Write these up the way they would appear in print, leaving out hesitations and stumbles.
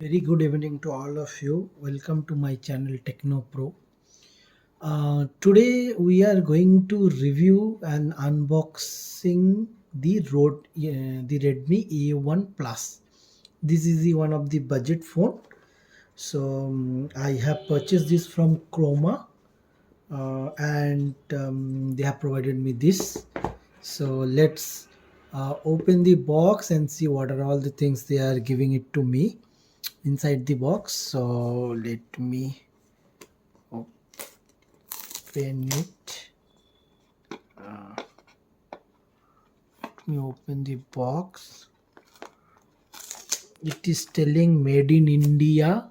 Very good evening to all of you. Welcome to my channel Techno Pro. Today we are going to review and unboxing the Redmi A1 Plus. This is the one of the budget phone. So I have purchased this from Croma, and they have provided me this. So let's open the box and see what are all the things they are giving it to me inside the box. So let me open it. Let me open the box. It is telling made in India.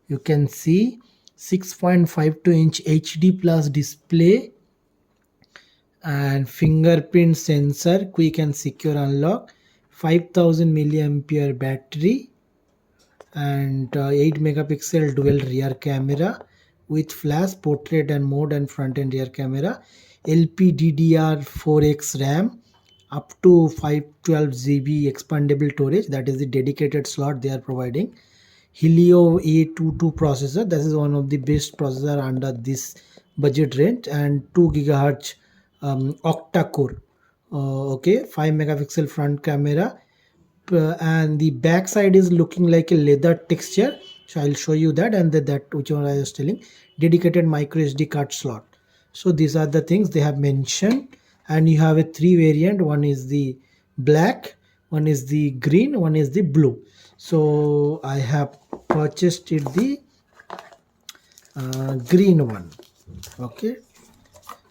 You can see 6.52-inch HD plus display and fingerprint sensor, quick and secure unlock, 5000 milliampere battery, and 8 megapixel dual rear camera with flash, portrait and mode, and front and rear camera, LPDDR4X RAM, up to 512 GB expandable storage, that is the dedicated slot they are providing. Helio A22 processor, that is one of the best processor under this budget range, and 2 gigahertz octa core. Okay, 5 megapixel front camera, and the back side is looking like a leather texture. So I'll show you that, and that which one I was telling, dedicated micro SD card slot. So these are the things they have mentioned, and you have a three variant. One is the black, one is the green, one is the blue. So I have purchased it the green one. Okay,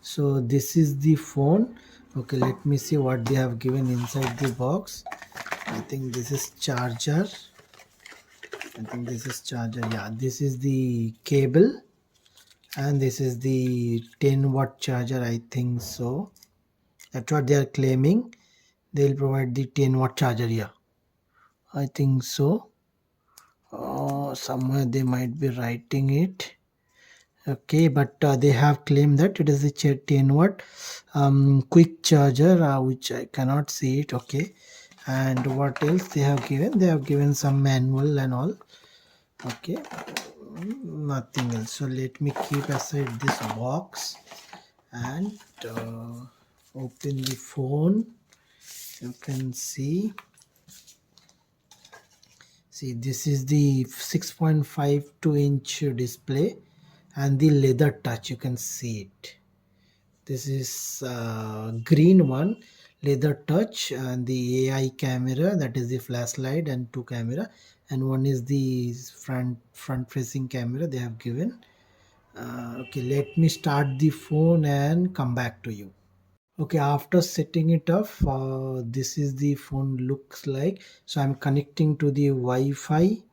so this is the phone. Okay, let me see what they have given inside the box. I think this is charger. Yeah, this is the cable, and this is the 10-watt charger. I think so. That's what they are claiming. They'll provide the 10-watt charger. Yeah, I think so. Somewhere they might be writing it. Okay, but they have claimed that it is a 10-watt quick charger, which I cannot see it. Okay, and what else they have given? They have given some manual and all. Okay, nothing else. So let me keep aside this box and open the phone. You can see this is the 6.52-inch display and the leather touch. You can see it. This is green one, leather touch, and the AI camera, that is the flashlight and two camera, and one is the front facing camera they have given. Okay, let me start the phone and come back to you. Okay, after setting it up, this is the phone looks like. So I'm connecting to the Wi-Fi.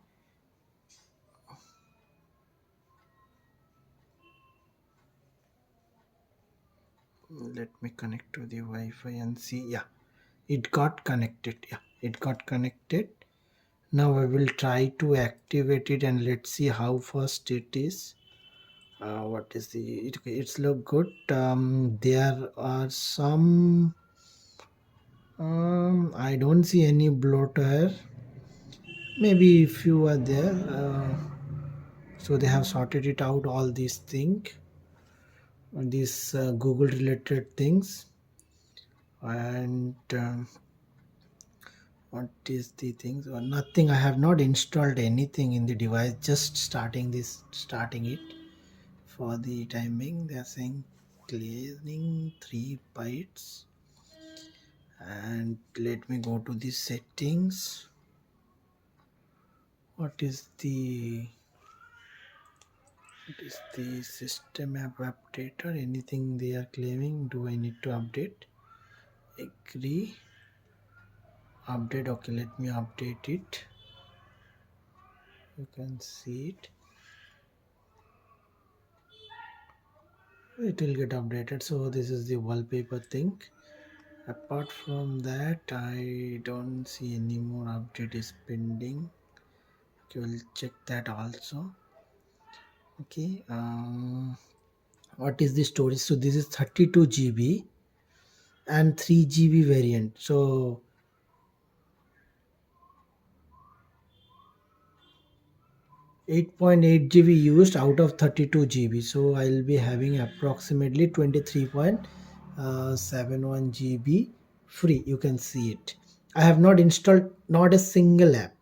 Let me connect to the Wi-Fi and see. Yeah, it got connected. Yeah, it got connected. Now I will try to activate it and let's see how fast it is. What is it's look good. There are some I don't see any bloater. Maybe few are there. So they have sorted it out, all these things, these Google related things. And what is the things or nothing? I have not installed anything in the device, just starting it. For the timing they are saying cleaning 3 bytes, and let me go to the settings. What is the system app update or anything they are claiming? Do I need to update? Agree, update. Okay, let me update it. You can see it, it will get updated. So this is the wallpaper thing. Apart from that, I don't see any more update is pending. Okay, we'll check that also. Okay, what is the storage? So this is 32 GB and 3 GB variant. So 8.8 GB used out of 32 GB, so I'll be having approximately 23.71 GB free. You can see it. I have not installed not a single app.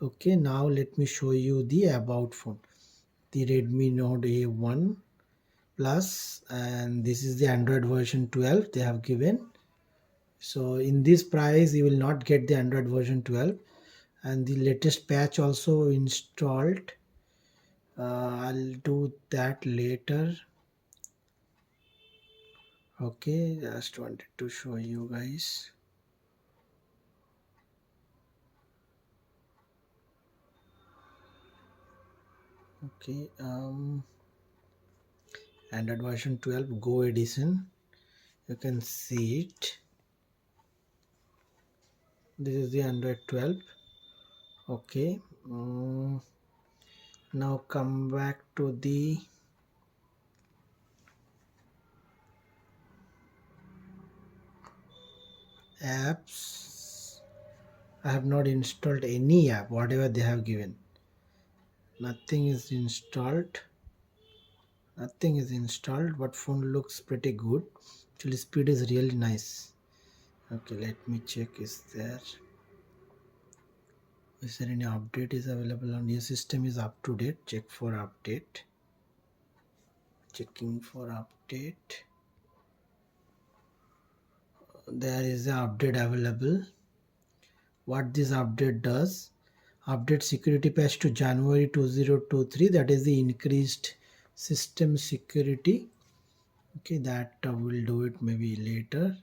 Okay, now let me show you the about phone, the Redmi Note A1 Plus, and this is the Android version 12 they have given. So in this price you will not get the Android version 12, and the latest patch also installed. I'll do that later. Okay, just wanted to show you guys. Okay, Android version 12 Go edition, you can see it. This is the Android 12. Okay, now come back to the apps. I have not installed any app, whatever they have given. Nothing is installed. Nothing is installed, but phone looks pretty good. Actually, speed is really nice. Okay, let me check. Is there any update is available on your system? Is up to date? Check for update. Checking for update. There is an update available. What this update does, update security patch to January 2023, that is the increased system security. Okay, that will do it maybe later.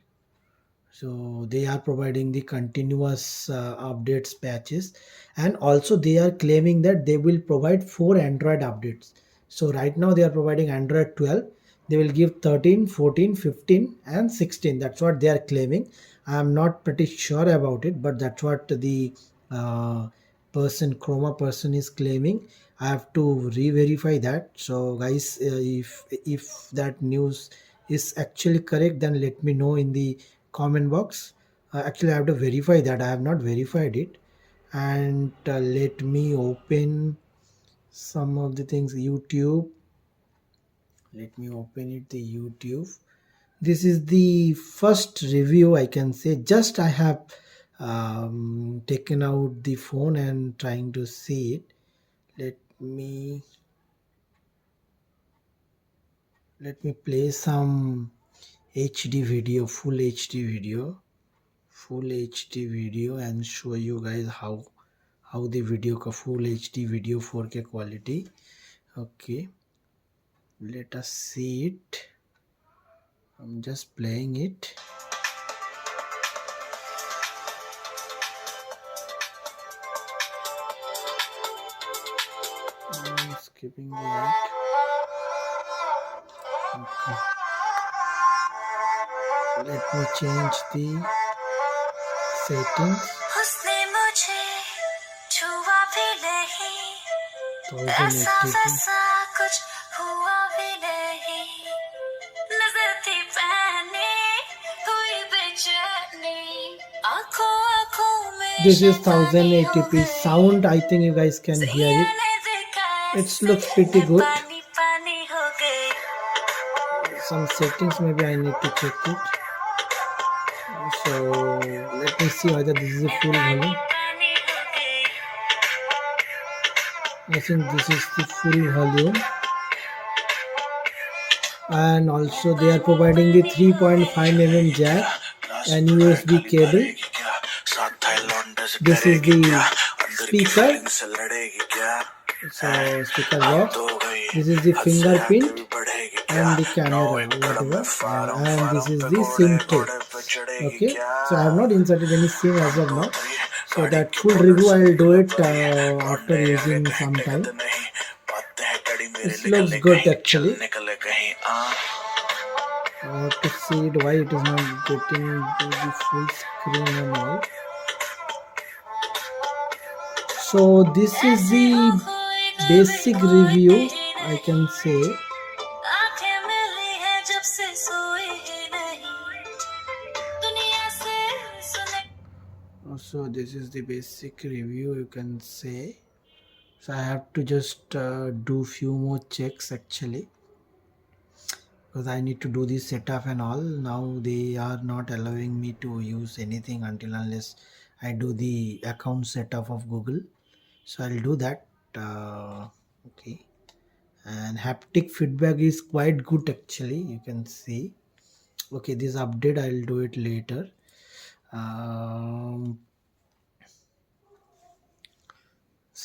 So they are providing the continuous updates patches, and also they are claiming that they will provide 4 Android updates. So right now they are providing Android 12. They will give 13, 14, 15 and 16. That's what they are claiming. I am not pretty sure about it, but that's what the uh, Croma person is claiming. I have to re-verify that. So guys, if that news is actually correct, then let me know in the comment box. Actually, I have to verify that. I have not verified it. And let me open some of the things. YouTube. Let me open it. The YouTube. This is the first review I can say. Just I have taken out the phone and trying to see it. Let me play some HD video, full HD video. Full HD video and show you guys how the video full HD video 4K quality. Okay, let us see it. I'm just playing it. I'm skipping the ad. Okay. Let me change the settings. 1080p. This is 1080p sound. I think you guys can hear it. It looks pretty good. Some settings maybe I need to check it. So let me see whether this is a full volume. I think this is the full volume. And also they are providing the 3.5mm jack and USB cable. This is the speaker. So speaker box. This is the fingerprint and the camera, whatever. And this is the SIM tray. Okay, so I have not inserted any SIM as of now. So that full review I will do it after using some time. It looks good actually. I have to see it why it is not getting to the full screen and all. So this is the basic review I can say. So this is the basic review you can say. So I have to just do few more checks actually, because I need to do this setup and all. Now they are not allowing me to use anything until unless I do the account setup of Google. So I'll do that. Okay, and haptic feedback is quite good actually. You can see. Okay, this update I'll do it later. Um,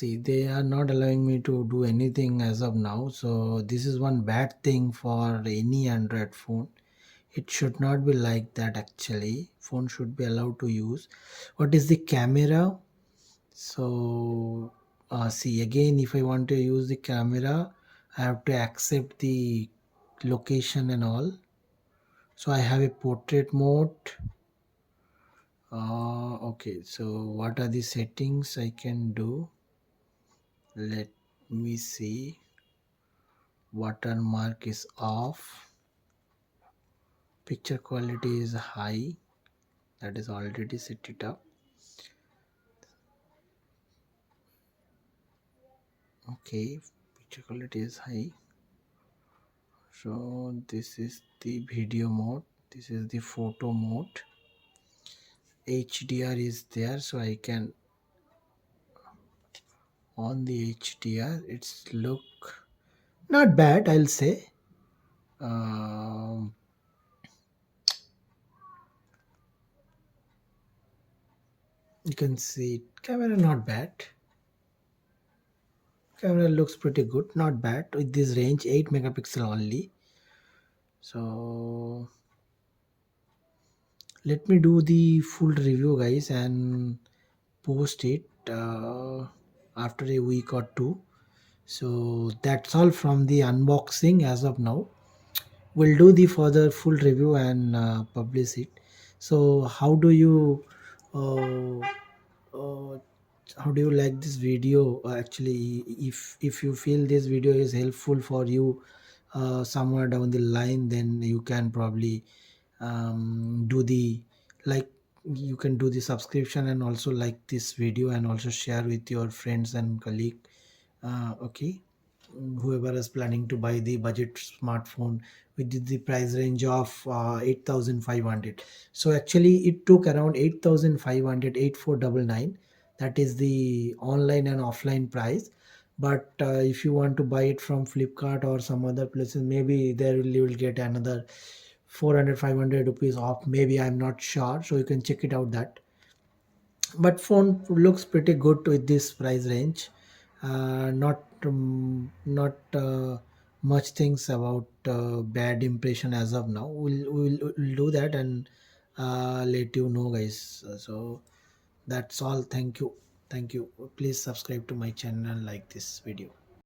See, they are not allowing me to do anything as of now. So this is one bad thing for any Android phone. It should not be like that actually. Phone should be allowed to use. What is the camera? So see again, if I want to use the camera, I have to accept the location and all. So I have a portrait mode. Okay, so what are the settings I can do? Let me see. Watermark is off. Picture quality is high. That is already set it up. Okay, picture quality is high. So this is the video mode. This is the photo mode. HDR is there, so I can on the HDR. It's look not bad, I'll say. Um, you can see camera not bad. Camera looks pretty good, not bad with this range, 8 megapixel only. So let me do the full review, guys, and post it after a week or two. So that's all from the unboxing as of now. We'll do the further full review and publish it. So uh, uh, how do you like this video? Actually, if you feel this video is helpful for you somewhere down the line, then you can probably do the like you can do the subscription and also like this video and also share with your friends and colleague. Okay, whoever is planning to buy the budget smartphone with the price range of 8500. So actually it took around 8500, 8499. That is the online and offline price. But if you want to buy it from Flipkart or some other places, maybe there you will get another 400, 500 rupees off, maybe. I'm not sure, so you can check it out that. But phone looks pretty good with this price range. Not much things about bad impression as of now. We'll do that and let you know, guys. So that's all. Thank you. Thank you. Please subscribe to my channel and like this video.